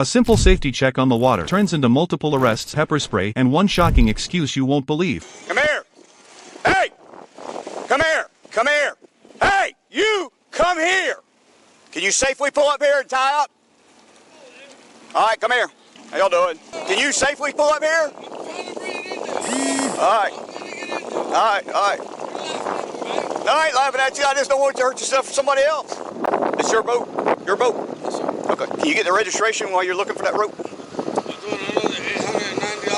A simple safety check on the water turns into multiple arrests, pepper spray, and one shocking excuse you won't believe. Come here! Hey! Come here! Come here! Hey! You! Come here! Can you safely pull up here and tie up? All right, come here. How y'all doing? Can you safely pull up here? All right. All right, all right. No, I ain't laughing at you. I just don't want you to hurt yourself for somebody else. It's your boat. Your boat. Okay. Can you get the registration while you're looking for that rope? I'm doing another $890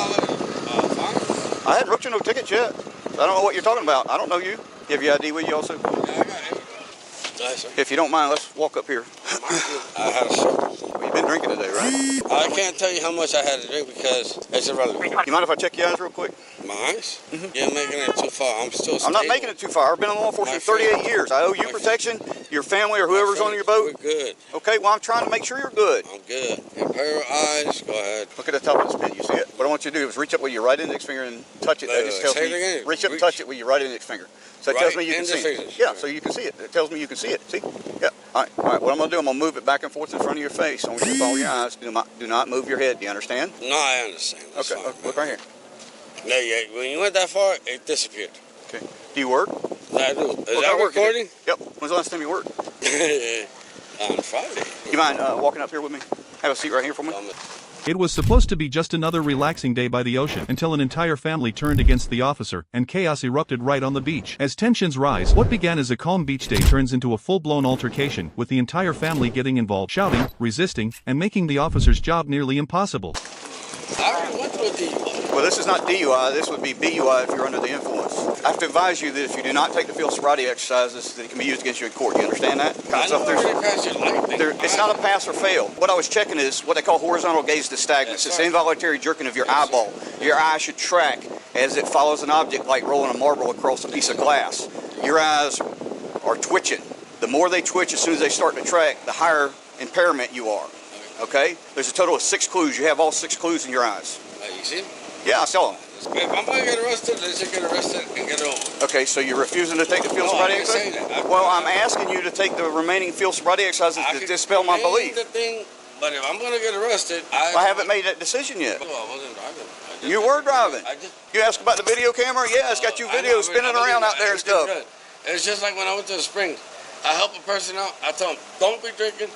fine. I hadn't wrote you no ticket yet. I don't know what you're talking about. I don't know you. You have your ID with you also? Yeah, I got it. Nice, If you don't mind, let's walk up here. I had a show. Well, you've been drinking today, right? I can't tell you how much I had to drink because it's irrelevant. You mind if I check your eyes real quick? My eyes? You're making it too far. I'm still stable. I'm not making it too far. I've been in law enforcement for 38 years. I owe you protection, your family, or whoever's on your boat. We're good. Okay, well, I'm trying to make sure you're good. I'm good. Impaired eyes, go ahead. Look at the top of this pin. You see it? What I want you to do is reach up with your right index finger and touch it. That just tells say it me. again. Reach up and touch it with your right index finger. So it tells me you can see it. Yeah, so you can see it. It tells me you can see it. See? Yeah. All right. All right. What I'm going to do, I'm going to move it back and forth in front of your face. I want you to follow your eyes. Do not move your head. Do you understand? No, I understand. That's okay. fine. Look right here. No, yeah. When you went that far, it disappeared. Okay. Do you work? I do. Is that recording? Yep. When's the last time you worked? On Friday. You mind walking up here with me? Have a seat right here for me. It was supposed to be just another relaxing day by the ocean until an entire family turned against the officer and chaos erupted right on the beach. As tensions rise, what began as a calm beach day turns into a full-blown altercation, with the entire family getting involved, shouting, resisting, and making the officer's job nearly impossible. I already went through a DUI. Well, this is not DUI. This would be BUI if you're under the influence. I have to advise you that if you do not take the field sobriety exercises, that it can be used against you in court. You understand that? I know it's not a pass or fail. What I was checking is what they call horizontal gaze nystagmus. It's the involuntary jerking of your eyeball. Your eye should track as it follows an object like rolling a marble across a piece of glass. Your eyes are twitching. The more they twitch as soon as they start to track, the higher impairment you are. Okay? There's a total of 6 clues. You have all 6 clues in your eyes. You see? Yeah, I saw them. If I'm going to get arrested, let's just get arrested and get it over. Okay, so you're refusing to take the field sobriety exercise? Well, I'm asking you to take the remaining field sobriety exercises to dispel my belief. The thing, but if I'm going to get arrested, I haven't made that decision yet. Well, I wasn't driving. You were driving. You asked about the video camera? Yeah, it's got you video spinning around out there and stuff. It's just like when I went to the Springs. I help a person out. I tell them, don't be drinking.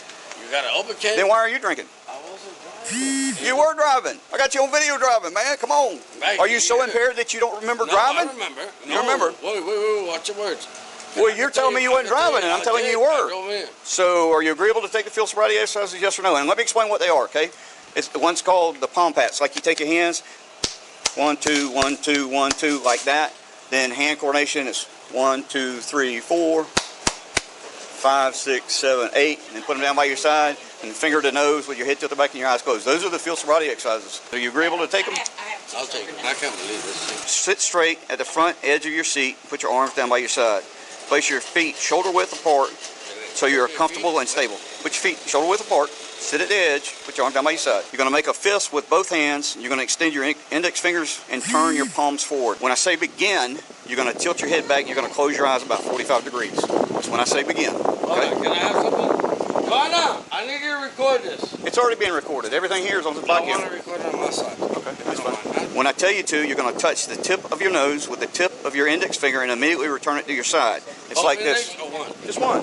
You got an open can. Then why are you drinking? I wasn't driving. You were driving. I got you on video driving, man. Come on. Right, are you so impaired that you don't remember driving? I remember. You remember? Wait, watch your words. Well, you're telling me you weren't driving, and I'm telling you you were. So, are you agreeable to take the field sobriety exercises, yes or no? And let me explain what they are, okay? It's the one's called the palm pats. Like you take your hands, 1, 2, 1, 2, 1, 2, like that. Then hand coordination is 1, 2, 3, 4, 5, 6, 7, 8, and then put them down by your side, and finger to nose with your head to the back and your eyes closed. Those are the field sobriety exercises. Are you agreeable to take them? I'll take them. I can't believe this. Sit straight at the front edge of your seat. Put your arms down by your side. Place your feet shoulder width apart so you're comfortable and stable. Put your feet shoulder width apart. Sit at the edge. Put your arms down by your side. You're going to make a fist with both hands. You're going to extend your index fingers and turn your palms forward. When I say begin, you're going to tilt your head back. You're going to close your eyes about 45 degrees. That's when I say begin. Okay? Can I have something? Lana, I need you to record this. It's already being recorded. Everything here is on the I podcast. want to record it on my side. Okay, that's fine. When I tell you to, you're going to touch the tip of your nose with the tip of your index finger and immediately return it to your side. It's like this. One? Just one.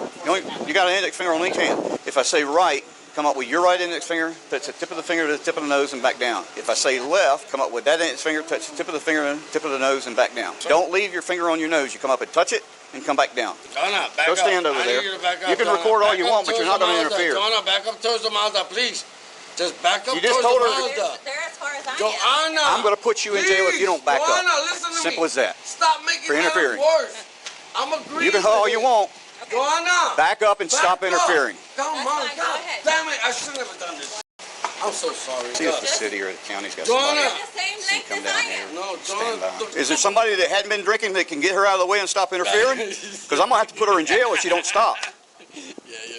You got an index finger on each hand. If I say right, come up with your right index finger, touch the tip of the finger to the tip of the nose and back down. If I say left, come up with that index finger, touch the tip of the finger and tip of the nose and back down. Don't leave your finger on your nose. You come up and touch it and come back down. Go stand over there. You can record all you want, but you're not going to interfere. Joanna, back up towards the Mazda, please. Just back up towards the Mazda. They're as far as I am. I'm going to put you in jail if you don't back up. Listen to me. Simple as that. Stop making that worse. I'm agreeing. You can haul all you want. Joanna. Back up and stop interfering. Come on, God damn it. I should have never done this. I'm so sorry. See if the city or the county's got somebody. No, is there somebody that hadn't been drinking that can get her out of the way and stop interfering? Because I'm going to have to put her in jail if she don't stop.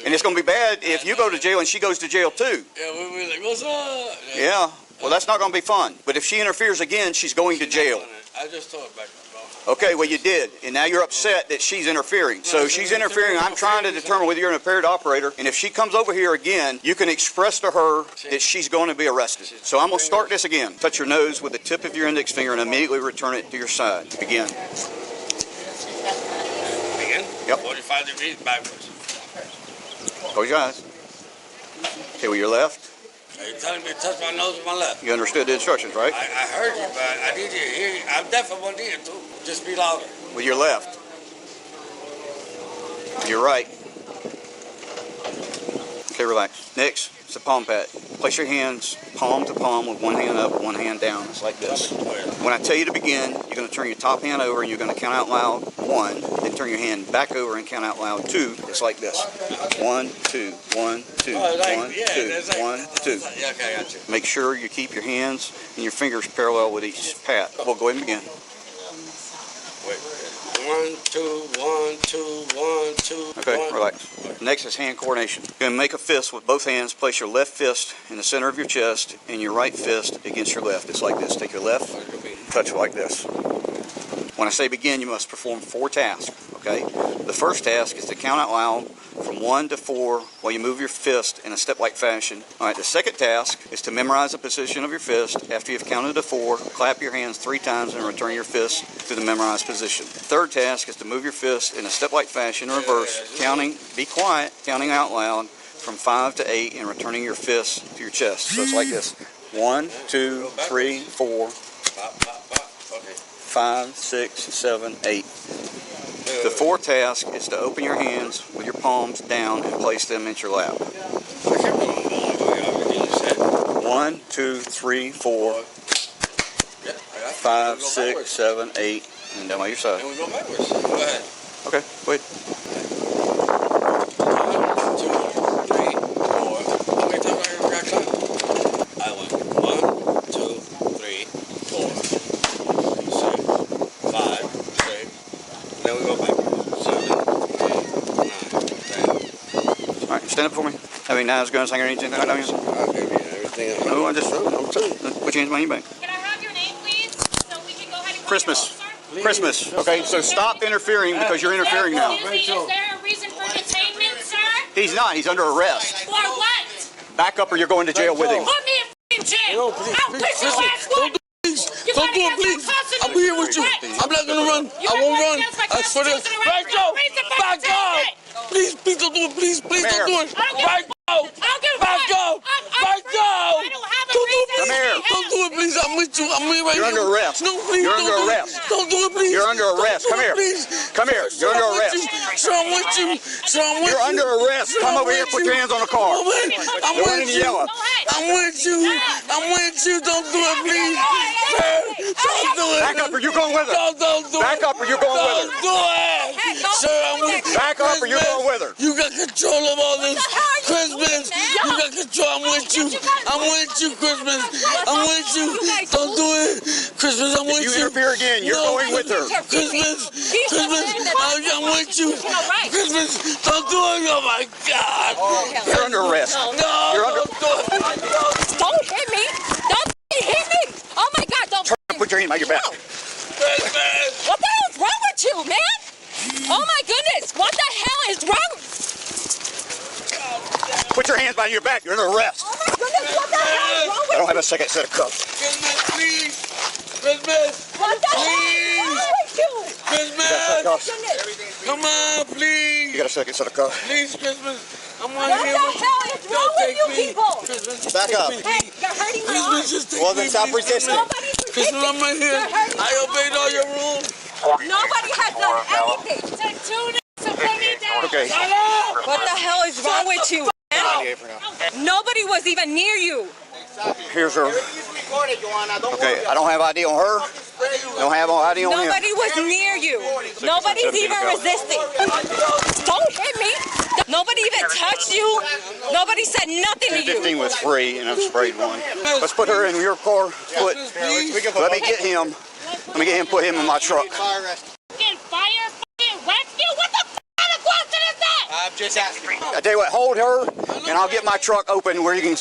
And it's going to be bad if you go to jail and she goes to jail too. Yeah, we'll be like, what's up? Yeah, well, that's not going to be fun. But if she interferes again, she's going to jail. I just told her back up. Okay, well you did, and now you're upset that she's interfering. So she's interfering. I'm trying to determine whether you're an impaired operator, and if she comes over here again, you can express to her that she's going to be arrested. So I'm going to start this again. Touch your nose with the tip of your index finger and immediately return it to your side. Begin. Begin? Yep. 45 degrees backwards. Close your eyes. Okay, with your left. Are you telling me to touch my nose with my left? You understood the instructions, right? I heard you, but I need you to hear you. I'm deaf in one ear, too. Just be louder. With your left. With your right. Okay, relax. Next, it's a palm pat. Place your hands palm to palm with one hand up, one hand down. It's like this. When I tell you to begin, you're going to turn your top hand over and you're going to count out loud 1, then turn your hand back over and count out loud 2. It's like this. 1, 2, 1, 2, 1, 2, 1, 2. Yeah, okay, I got you. Make sure you keep your hands and your fingers parallel with each pat. We'll go ahead and begin. Wait. 1, 2, 1, 2, 1, 2. Okay, 1. relax. Next is hand coordination. You're going to make a fist with both hands. Place your left fist in the center of your chest and your right fist against your left. It's like this. Take your left, touch it like this. When I say begin, you must perform 4 tasks, okay? The first task is to count out loud from 1 to 4 while you move your fist in a step-like fashion. All right, the second task is to memorize the position of your fist. After you've counted to 4, clap your hands 3 times and return your fist to the memorized position. The third task is to move your fist in a step-like fashion in reverse, counting, be quiet, counting out loud from 5 to 8 and returning your fist to your chest. So it's like this. 1, 2, 3, 4, 5, 6, 7, 8. The fourth task is to open your hands with your palms down and place them in your lap. 1, 2, 3, 4, 5, 6, 7, 8, and down by your side. And we go backwards. Go ahead. Okay, go ahead. 1, 2, 3, 4. How many times I got clapped? I went 1, 2, 3, 4, 6, 5, 6. Then we go backwards. 7, 8, 9, 10. All right, stand up for me. Have any knives, guns, hanger, anything like that? I'll give you everything. No, I'm telling you. Put your hands behind your back. Can I have your name, please? So we can go ahead and Christmas. Sir? Christmas. Okay, so stop interfering because you're interfering now. Excuse me, is there a reason for detainment, sir? He's not. He's under arrest. For what? Back up or you're going to jail with him. Put me in f***ing jail. I'll put your ass one. Don't do it, please. I'll be here with you. I'm not gonna run. I won't run. I swear to God. Back up. Back up. Please, please don't do it. Please, please don't do it. Back up. Back up. Back up. Don't do it, please. Come here. Don't do it, please. I'm with you. I'm right here. You're under arrest. No, please. You're don't under do it. arrest. Don't do it, please. You're under arrest. Come here. Please. Come here. You're under arrest. So I'm with you. So I'm with you. You're under arrest. Come over here. Put your hands on the car. I'm The one in with you. yellow. I'm with you. I'm with you. Don't do it, please. Sir, don't do it. Back up or you're going with her. Don't do it. Back up or you're going with her. Don't do it. Sir, I'm with you. Back up or you're going with her. You got control of all this Christmas. You got control. I'm with you. I'm with you, Christmas. I'm with you. Don't do it. Christmas, I'm with If you. you interfere again, you're going with her. Christmas. Christmas, I'm with you. Christmas, don't do it. Oh my God. You're under arrest. No, You're under. don't do it. Don't hit me. Don't hit me. Oh my God, don't. Turn and put your hand behind your back. Christmas. What the hell is wrong with you, man? Oh my goodness, what the hell is wrong? Put your hands behind your back. You're under arrest. Oh my goodness, what the hell is wrong I with don't have a second set of cuffs. Christmas, please. Christmas. What the hell is wrong with you? Christmas. Goodness. Come on, please. You got a second set of cuffs. Please, Christmas. I'm What right the here with you. hell is wrong Don't with take you me. people? Christmas, just Back take up. me. Hey, you're hurting my Christmas, arm. just take Well, me, then stop please, resisting. Nobody's Christmas, I'm right here. You're hurting I obeyed all your rules. Nobody has done anything. Okay. What the hell is wrong with you, man? Nobody was even near you. Here's her. Okay, I don't have ID on her. Don't have ID on him. Nobody was near you. Nobody's even resisting. Don't hit me. Nobody even touched you. Nobody said nothing to you. 15 was free, and I've sprayed one. Let's put her in your car. Let me get him. Let me get him. Put him in my truck. Fucking fire, fucking rescue. What the kind of question is that? I'm just asking. I tell you what, hold her, and I'll get my truck open where you can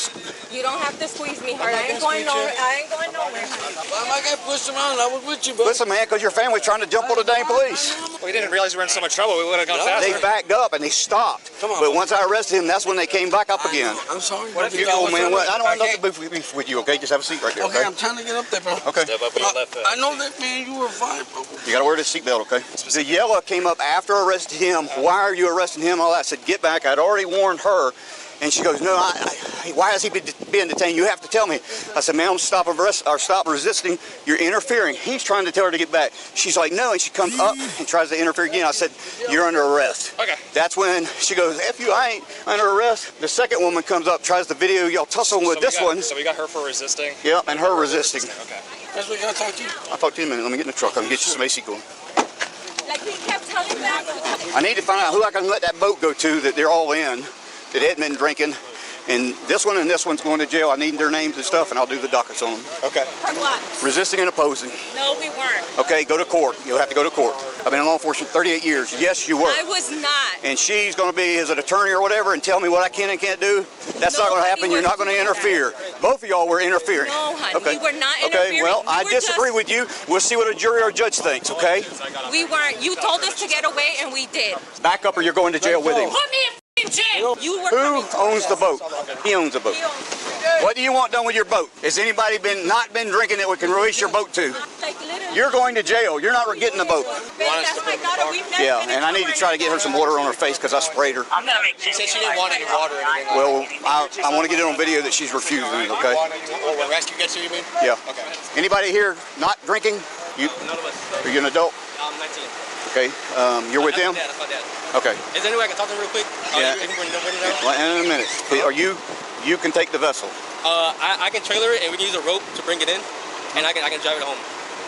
You don't have to squeeze me hard. I ain't going nowhere. Why am I getting pushed around? I was with you, bro. Listen, man, because your family's trying to jump on the dang police. We didn't realize we were in so much trouble. We would have gone faster. They backed up and they stopped. Come on, but man. once I arrested him, that's when they came back up again. I'm sorry. What if you go, man? I don't want nothing to do with you, okay? Just have a seat right there, Okay, I'm trying to get up there, bro. Okay. Step up on your left foot. I know that, man. You were fine, bro. You gotta wear the seatbelt, okay? The yellow came up after I arrested him. Why are you arresting him? All that. I said, get back. I'd already warned her. And she goes, no, why is he being detained? You have to tell me. I said, ma'am, stop resisting. You're interfering. He's trying to tell her to get back. She's like, no, and she comes up and tries to interfere again. I said, you're under arrest. Okay. That's when she goes, F you, I ain't under arrest. The second woman comes up, tries to video y'all tussling with this one. So we got her for resisting? Yep, and her resisting. Okay. That's what you gotta talk to you. I'll talk to you in a minute. Let me get in the truck. I can get you some AC going. Like he kept telling that. I need to find out who I can let that boat go to that they're all in, that hadn't been drinking. And this one's going to jail. I need their names and stuff, and I'll do the dockets on them. Okay. For what? Resisting and opposing. No, we weren't. Okay, go to court. You'll have to go to court. I've been in law enforcement 38 years. Yes, you were. I was not. And she's going to be as an attorney or whatever and tell me what I can and can't do. That's not going to happen. You're not going to interfere. Both of y'all were interfering. No, honey. Okay. We were not interfering. Okay, well, We I were disagree with you. We'll see what a jury or a judge thinks, okay? We weren't. You told us to get away, and we did. Back up or you're going to jail with him. Put me in jail. You were Who coming to owns us. the boat? He owns the boat. He owns it. What do you want done with your boat? Has anybody not been drinking that we can release your boat to? Like literally. You're going to jail. You're not getting the boat. That's my daughter. We've never Yeah, been and I need to try to get her some water on her face because I sprayed her. She said she didn't want any water or anything. Well, I want to get it on video that she's refusing it, okay? Oh, when rescue gets you, you mean? Yeah. Okay. Anybody here not drinking? You? None of us. Are you an adult? I'm 19. Okay. You're with them? That's my dad. Okay. Is there any way I can talk to him real quick? Yeah. Well, in a minute. Are you can take the vessel. I can trailer it and we can use a rope to bring it in, and I can drive it home.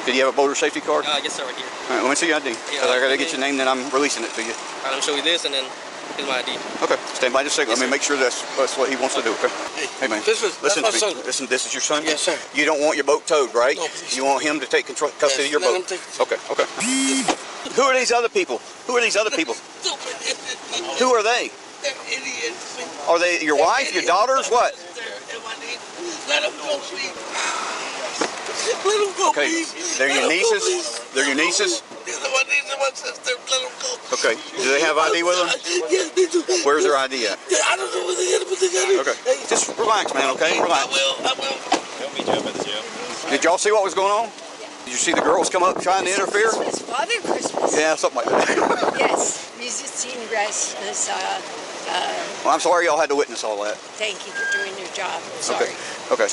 Did you have a boater safety card? Yes, sir, right here. All right, let me see your ID. Yeah, I got to get your name, then I'm releasing it to you. All right, I'm show you this, and then here's my ID. Okay, stand by just a second. Let me make sure that's what he wants to do, okay? Hey, man, That's listen my to me. son. Listen, this is your son? Yes, sir. You don't want your boat towed, right? No, please. You want him to take custody of your let boat? him take Okay. Who are these other people? Who are these other people? Who are they? They're idiots. Are they your wife, your daughters, what? Let them go, please. Let them go, Okay, please. they're your Let 'em go, nieces? please. They're your nieces? These are my niece and my sister. Let them go. Okay, do they have ID with them? Yes, they do. Where's their ID at? I don't know where they got it, but they got it. Okay, Hey, just relax, man, okay? I Relax. will. He'll meet you up at the jail. Did y'all see what was going on? Did you see the girls come up trying to interfere? Christmas, Father Christmas. Yeah, something like that. Yes, resisting arrest is, Well, I'm sorry y'all had to witness all that. thank you for doing your job. Sorry. Okay.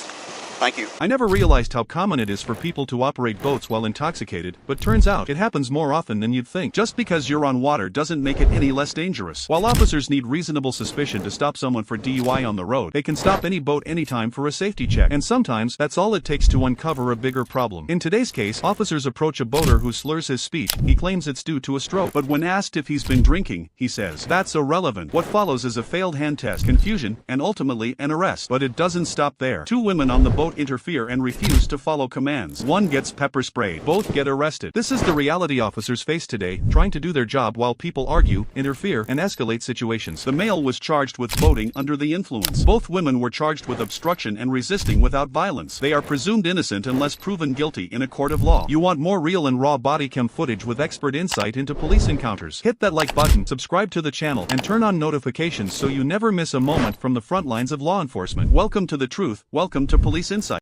Thank you. I never realized how common it is for people to operate boats while intoxicated, but turns out it happens more often than you'd think. Just because you're on water doesn't make it any less dangerous. While officers need reasonable suspicion to stop someone for DUI on the road, they can stop any boat anytime for a safety check. And sometimes, that's all it takes to uncover a bigger problem. In today's case, officers approach a boater who slurs his speech. He claims it's due to a stroke. But when asked if he's been drinking, he says, that's irrelevant. What follows is a failed hand test, confusion, and ultimately an arrest. But it doesn't stop there. Two women on the boat interfere and refuse to follow commands. One gets pepper sprayed. Both get arrested. This is the reality officers face today, trying to do their job while people argue, interfere, and escalate situations. The male was charged with boating under the influence. Both women were charged with obstruction and resisting without violence. They are presumed innocent unless proven guilty in a court of law. You want more real and raw body cam footage with expert insight into police encounters? Hit that like button, subscribe to the channel, and turn on notifications so you never miss a moment from the front lines of law enforcement. Welcome to the truth. Welcome to Police Insight.